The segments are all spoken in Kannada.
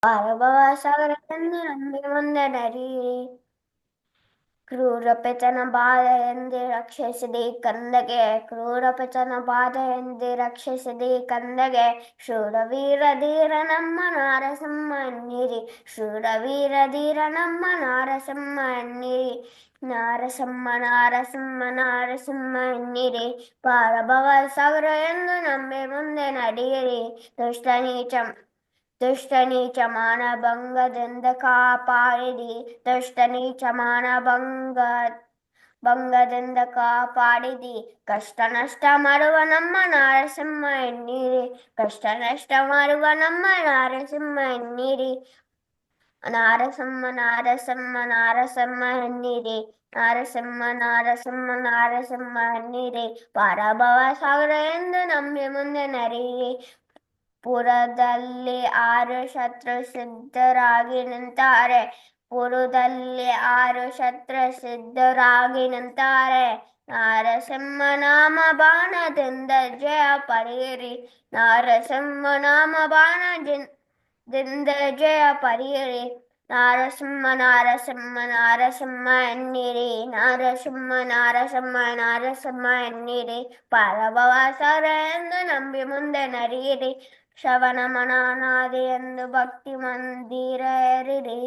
ಪಾರಭವ ಸಾಗರವೆಂದು ನಂಬಿ ಮುಂದೆ ನಡೀರಿ. ಕ್ರೂರಪೆತನ ಬಾಧ ಎಂದೇ ರಕ್ಷಿಸಿದೆ ಕಂದಗೆ, ಕ್ರೂರಪೆತನ ಬಾಧ ಎಂದೇ ರಕ್ಷಿಸಿದೆ ಕಂದಗೆ. ಶೂರವೀರ ಧೀರ ನಮ್ಮ ನಾರಸಿಂಹ ಎನ್ನಿರಿ, ಶೂರವೀರ ಧೀರ ನಮ್ಮ ನಾರಸಿಂಹ ಎನ್ನಿರಿ. ನಾರಸಿಂಹ ನಾರಸಿಂಹ ನಾರಸಿಂಹ ಎನ್ನಿರಿ. ಪಾರಭವ ಸಾಗರ ಎಂದು ನಂಬಿ ಮುಂದೆ ನಡೆಯಿರಿ. ದುಷ್ಟ ನೀಚ ಮಾನಭಂಗದಿಂದ ಕಾಪಾಡಿದಿ, ದುಷ್ಟ ನೀಚ ಮಾನಭಂಗದಿಂದ ಕಾಪಾಡಿದಿ. ಕಷ್ಟ ನಷ್ಟ ಮಾಡುವ ನಮ್ಮ ನಾರಸಿಂಹ ಎನ್ನಿರಿ, ಕಷ್ಟ ನಷ್ಟ ಮಾಡುವ ನಮ್ಮ ನಾರಸಿಂಹ ಎನ್ನಿರಿ. ನಾರಸಿಂಹ ನಾರಸಿಂಹ ನಾರಸಿಂಹ ಎನ್ನಿರಿ, ನಾರಸಿಂಹ ನಾರಸಿಂಹ ನಾರಸಿಂಹ ಎನ್ನಿರಿ. ಪಾರಭವ ಸಾಗರ ಎಂದು ನಂಬಿ ಮುಂದೆ ನಡೆಯಿರಿ. ಪುರದಲ್ಲಿ 6 ಶತ್ರು ಸಿದ್ಧರಾಗಿ ನಿಂತಾರೆ, ಪುರದಲ್ಲಿ 6 ಶತ್ರು ಸಿದ್ಧರಾಗಿ ನಿಂತಾರೆ. ನಾರಸಿಂಹ ನಾಮ ಬಾಣದಿಂದ ಜಯ ಪಡೆಯಿರಿ, ನಾರಸಿಂಹ ನಾಮ ಬಾಣದಿಂದ ಜಯ ಪಡೆಯಿರಿ. ನಾರಸಿಂಹ ನಾರಸಿಂಹ ನಾರಸಿಂಹ ಎನ್ನಿರಿ, ನಾರಸಿಂಹ ನಾರಸಿಂಹ ನಾರಸಿಂಹ ಎನ್ನಿರಿ. ಪಾರಭವ ಸಾಗರ ಎಂದು ನಂಬಿ ಮುಂದೆ ನಡೆಯಿರಿ. ಶ್ರವಣ ಮನನಾದಿ ಎಂದು ಭಕ್ತಿ ಮಂದಿರೇರಿರಿ,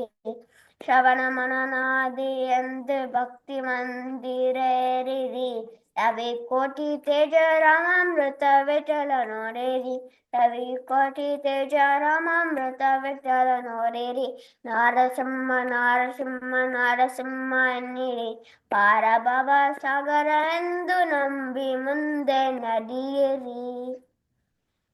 ಶ್ರವಣ ಮನನಾದಿ ಎಂದು ಭಕ್ತಿ ಮಂದಿರೇರಿರಿ. ರವಿ ಕೋಟಿ ತೇಜ ರಾಮಾಮೃತ ವಿಠಲ ನೋಡಿರಿ, ರವಿ ಕೋಟಿ ತೇಜ ರಾಮಾಮೃತ ವಿಠಲ ನೋಡಿರಿ. ನಾರಸಿಂಹ ನಾರಸಿಂಹ ನಾರಸಿಂಹ ಎನ್ನಿರಿ. ಪಾರಭವ ಸಾಗರ ಎಂದು ನಂಬಿ ಮುಂದೆ ನಡೆಯಿರಿ.